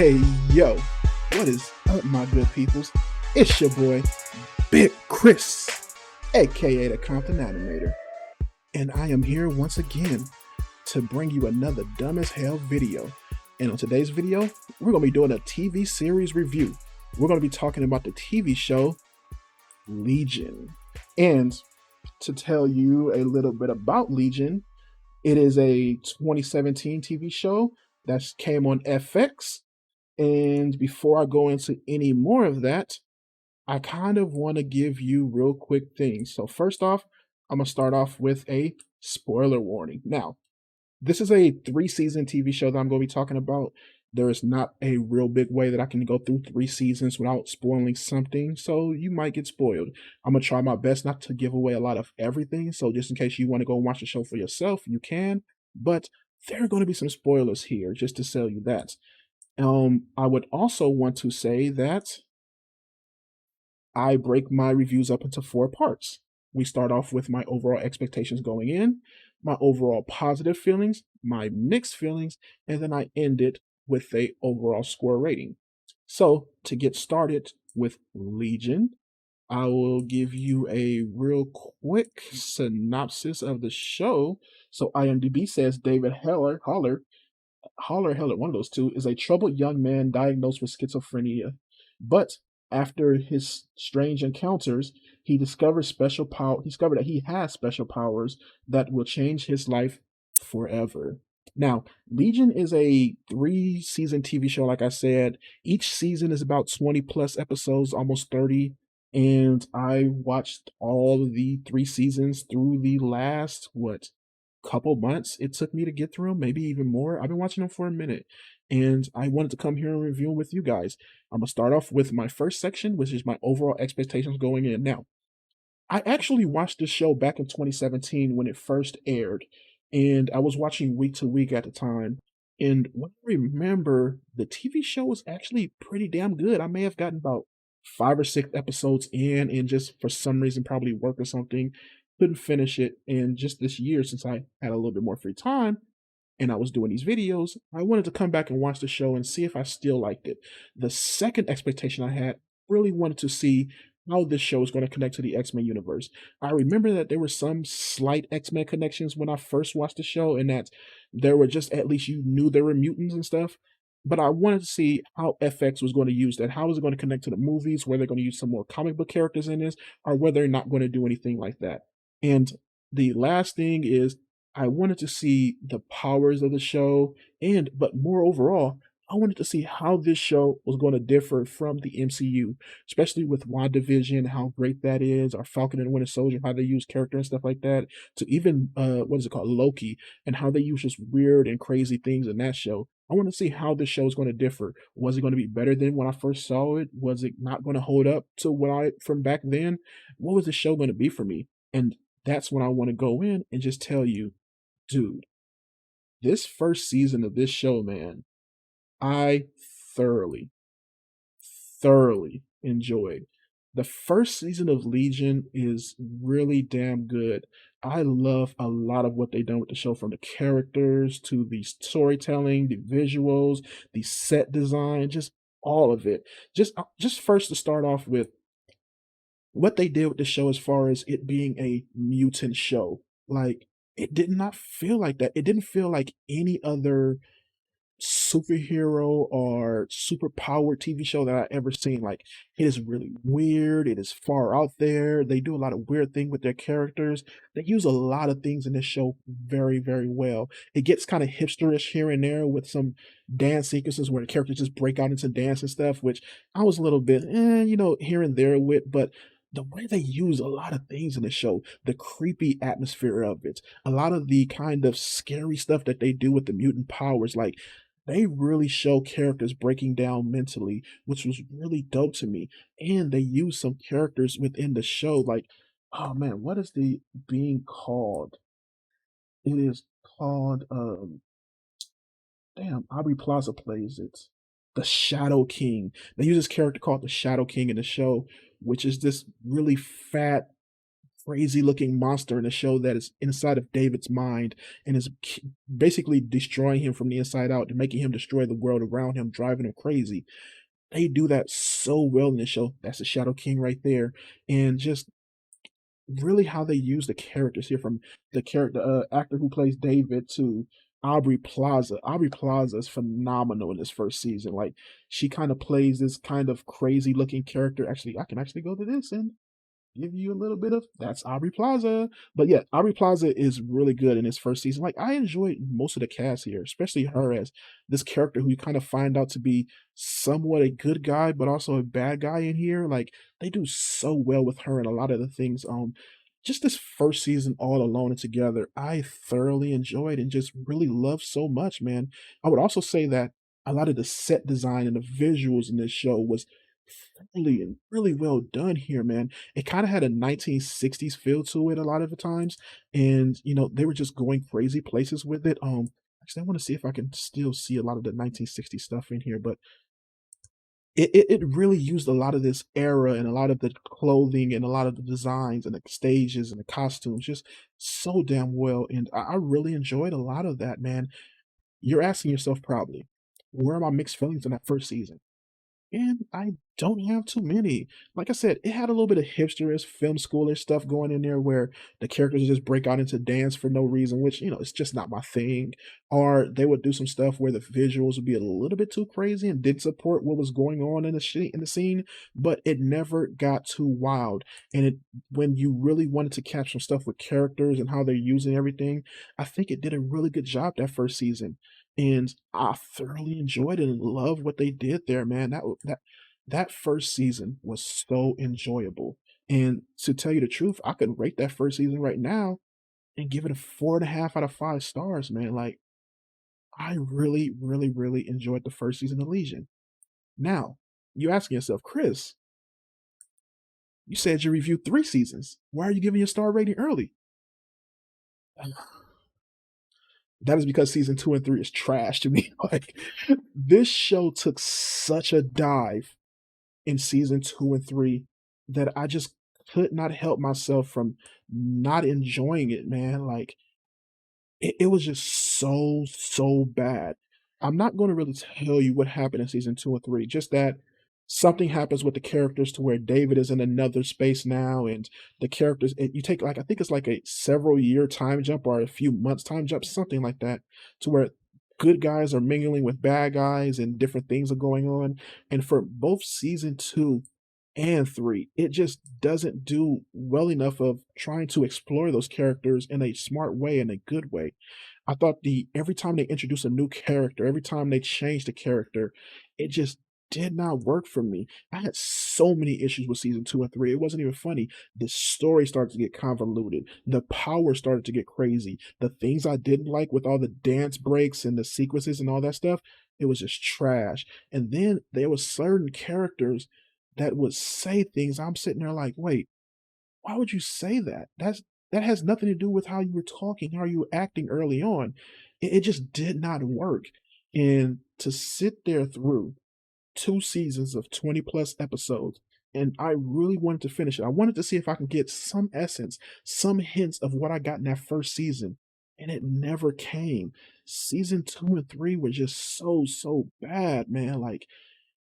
Hey, yo, what is up, my good peoples? It's your boy, Big Chris, aka the Compton Animator, and I am here once again to bring you another dumb as hell video. And on today's video, we're going to be doing a TV series review. We're going to be talking about the TV show Legion. And to tell you a little bit about Legion, it is a 2017 TV show that came on FX. And before I go into any more of that, I kind of want to give you real quick things. So first off, I'm going to start off with a spoiler warning. Now, this is a 3-season TV show that I'm going to be talking about. There is not a real big way that I can go through 3 seasons without spoiling something, so you might get spoiled. I'm going to try my best not to give away a lot of everything, so just in case you want to go watch the show for yourself, you can, but there are going to be some spoilers here, just to tell you that. I would also want to say that I break my reviews up into 4 parts. We start off with my overall expectations going in, my overall positive feelings, my mixed feelings, and then I end it with a overall score rating. So to get started with Legion, I will give you a real quick synopsis of the show. So IMDb says David Heller, one of those two, is a troubled young man diagnosed with schizophrenia. But after his strange encounters, he discovered that he has special powers that will change his life forever. Now, Legion is a 3-season TV show, like I said. Each season is about 20 plus episodes, almost 30. And I watched all the 3 seasons through the last, couple months it took me to get through them, maybe even more. I've been watching them for a minute, and I wanted to come here and review them with you guys. I'm gonna start off with my first section, which is my overall expectations going in. Now, I actually watched this show back in 2017 when it first aired, and I was watching week to week at the time. And what I remember, the TV show was actually pretty damn good. I may have gotten about 5 or 6 episodes in, and just for some reason, probably work or something, couldn't finish it. And just this year, since I had a little bit more free time, and I was doing these videos, I wanted to come back and watch the show and see if I still liked it. The second expectation I had, really wanted to see how this show is going to connect to the X-Men universe. I remember that there were some slight X-Men connections when I first watched the show, and that there were just, at least you knew there were mutants and stuff. But I wanted to see how FX was going to use that. How is it going to connect to the movies? Whether they're going to use some more comic book characters in this, or whether they're not going to do anything like that. And the last thing is, I wanted to see the powers of the show, but more overall, I wanted to see how this show was going to differ from the MCU, especially with WandaVision, how great that is, or Falcon and Winter Soldier, how they use character and stuff like that, to even what is it called, Loki, and how they use just weird and crazy things in that show. I want to see how this show is going to differ. Was it going to be better than when I first saw it? Was it not going to hold up to what I from back then? What was the show going to be for me? And that's when I want to go in and just tell you, dude, this first season of this show, man, I thoroughly, thoroughly enjoyed. The first season of Legion is really damn good. I love a lot of what they've done with the show, from the characters to the storytelling, the visuals, the set design, just all of it. Just first to start off with what they did with the show as far as it being a mutant show. Like, it did not feel like that. It didn't feel like any other superhero or superpowered TV show that I ever seen. Like, it is really weird. It is far out there. They do a lot of weird things with their characters. They use a lot of things in this show very, very well. It gets kind of hipsterish here and there with some dance sequences where the characters just break out into dance and stuff, which I was a little bit, here and there with, but the way they use a lot of things in the show, the creepy atmosphere of it, a lot of the kind of scary stuff that they do with the mutant powers, like, they really show characters breaking down mentally, which was really dope to me. And they use some characters within the show, like, oh man, what is the being called? It is called damn, Aubrey Plaza plays it. The Shadow King. They use this character called the Shadow King in the show, which is this really fat, crazy looking monster in a show that is inside of David's mind and is basically destroying him from the inside out and making him destroy the world around him, driving him crazy. They do that so well in the show. That's the Shadow King right there. And just really how they use the characters here, from the character actor who plays David to Aubrey Plaza. Aubrey Plaza is phenomenal in this first season. Like, she kind of plays this kind of crazy looking character. Actually, I can actually go to this and give you a little bit of that's Aubrey Plaza. But yeah, Aubrey Plaza is really good in his first season. Like, I enjoyed most of the cast here, especially her as this character who you kind of find out to be somewhat a good guy, but also a bad guy in here. Like, they do so well with her and a lot of the things. Just this first season all alone and together, I thoroughly enjoyed and just really loved so much, man. I would also say that a lot of the set design and the visuals in this show was thoroughly and really well done here, man. It kind of had a 1960s feel to it a lot of the times, and they were just going crazy places with it. Actually, I want to see if I can still see a lot of the 1960s stuff in here, but it really used a lot of this era and a lot of the clothing and a lot of the designs and the stages and the costumes just so damn well, and I really enjoyed a lot of that, man. You're asking yourself probably, where are my mixed feelings in that first season? And I don't have too many. Like I said, it had a little bit of hipsterish, film schoolish stuff going in there where the characters just break out into dance for no reason, which, it's just not my thing. Or they would do some stuff where the visuals would be a little bit too crazy and did support what was going on in the scene, but it never got too wild. And when you really wanted to capture stuff with characters and how they're using everything, I think it did a really good job that first season, and I thoroughly enjoyed it and loved what they did there, man. That first season was so enjoyable. And to tell you the truth, I could rate that first season right now and give it a 4.5 out of 5 stars, man. Like, I really, really, really enjoyed the first season of Legion. Now, you asking yourself, Chris, you said you reviewed 3 seasons. Why are you giving your star rating early? That is because season 2 and 3 is trash to me. Like, this show took such a dive in season 2 and 3 that I just could not help myself from not enjoying it, man. Like, it was just so, so bad. I'm not gonna really tell you what happened in season 2 and 3, just that something happens with the characters to where David is in another space now, and the characters you take, like, I think it's like a several year time jump or a few months time jump, something like that, to where good guys are mingling with bad guys and different things are going on, and for both season 2 and 3, it just doesn't do well enough of trying to explore those characters in a smart way, in a good way. I thought the every time they introduce a new character, every time they change the character, it just did not work for me. I had so many issues with season 2 and 3. It wasn't even funny. The story started to get convoluted. The power started to get crazy. The things I didn't like with all the dance breaks and the sequences and all that stuff, it was just trash. And then there was certain characters that would say things. I'm sitting there like, wait, why would you say that? That has nothing to do with how you were talking, how you were acting early on. It just did not work. And to sit there through 2 seasons of 20 plus episodes, and I really wanted to finish it. I wanted to see if I can get some essence, some hints of what I got in that first season, and it never came. Season 2 and 3 were just so, so bad, man. Like,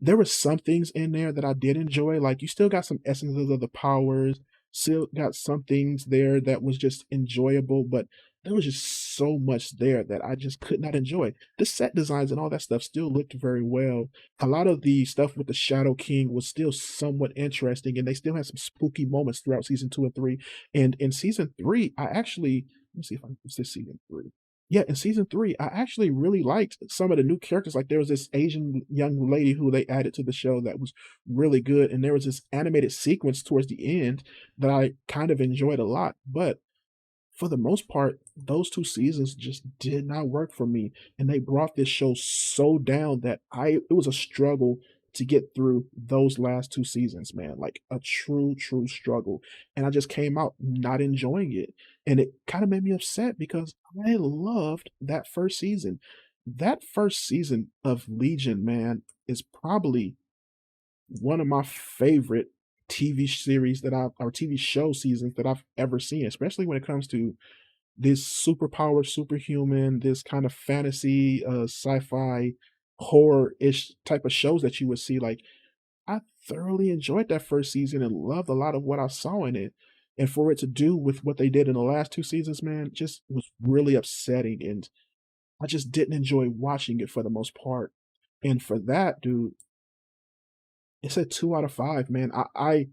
there were some things in there that I did enjoy, like, you still got some essences of the powers, still got some things there that was just enjoyable, but there was just so much there that I just could not enjoy. The set designs and all that stuff still looked very well. A lot of the stuff with the Shadow King was still somewhat interesting, and they still had some spooky moments throughout season 2 and 3, and in season 3, I actually let me see if I is this season 3? Yeah, in season 3, I actually really liked some of the new characters. Like, there was this Asian young lady who they added to the show that was really good, and there was this animated sequence towards the end that I kind of enjoyed a lot, but for the most part, those 2 seasons just did not work for me, and they brought this show so down that I it was a struggle to get through those last 2 seasons, man, like a true, true struggle, and I just came out not enjoying it, and it kinda made me upset because I loved that first season. That first season of Legion, man, is probably one of my favorite TV series that I've or TV show seasons that I've ever seen, especially when it comes to this superpower, superhuman, this kind of fantasy, sci-fi, horror-ish type of shows that you would see. Like, I thoroughly enjoyed that first season and loved a lot of what I saw in it. And for it to do with what they did in the last two seasons, man, just was really upsetting. And I just didn't enjoy watching it for the most part. And for that, dude, it's a 2 out of 5, man. I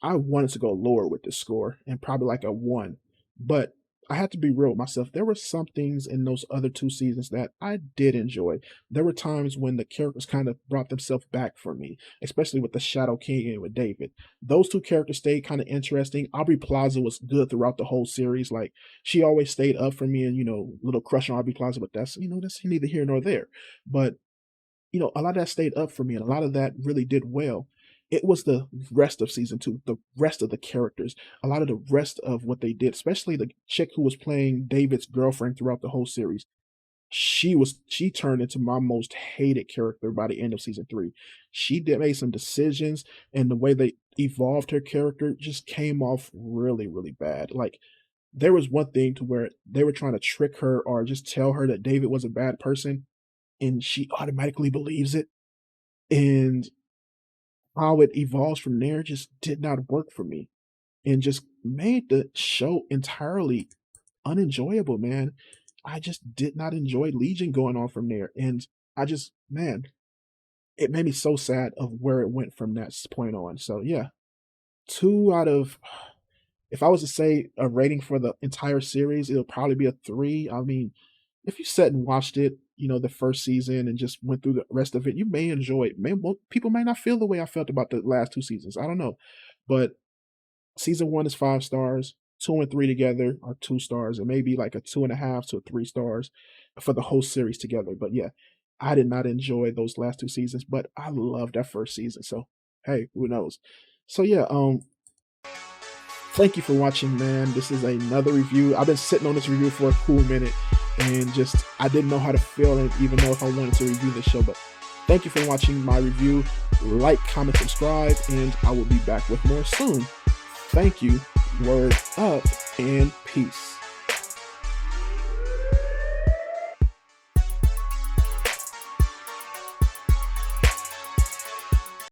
wanted to go lower with this score and probably like a 1, but I had to be real with myself. There were some things in those other 2 seasons that I did enjoy. There were times when the characters kind of brought themselves back for me, especially with the Shadow King and with David. Those 2 characters stayed kind of interesting. Aubrey Plaza was good throughout the whole series. Like, she always stayed up for me and, little crush on Aubrey Plaza, but that's neither here nor there. But a lot of that stayed up for me, and a lot of that really did well. It was the rest of season 2, the rest of the characters, a lot of the rest of what they did, especially the chick who was playing David's girlfriend throughout the whole series. She turned into my most hated character by the end of season 3. She did made some decisions, and the way they evolved her character just came off really, really bad. Like, there was one thing to where they were trying to trick her or just tell her that David was a bad person, and she automatically believes it. And how it evolves from there just did not work for me and just made the show entirely unenjoyable, man. I just did not enjoy Legion going on from there. And man, it made me so sad of where it went from that point on. So yeah, 2 out of, if I was to say a rating for the entire series, it'll probably be a 3. I mean, if you sat and watched it, the first season and just went through the rest of it, you may enjoy it. People may not feel the way I felt about the last 2 seasons. I don't know. But season 1 is 5 stars. 2 and 3 together are 2 stars, and maybe like a 2.5 to 3 stars for the whole series together. But yeah, I did not enjoy those last 2 seasons, but I loved that first season. So hey, who knows? So yeah, thank you for watching, man. This is another review. I've been sitting on this review for a cool minute, and just I didn't know how to feel and even know if I wanted to review this show. But thank you for watching my review. Like, comment, subscribe, and I will be back with more soon. Thank you. Word up and peace.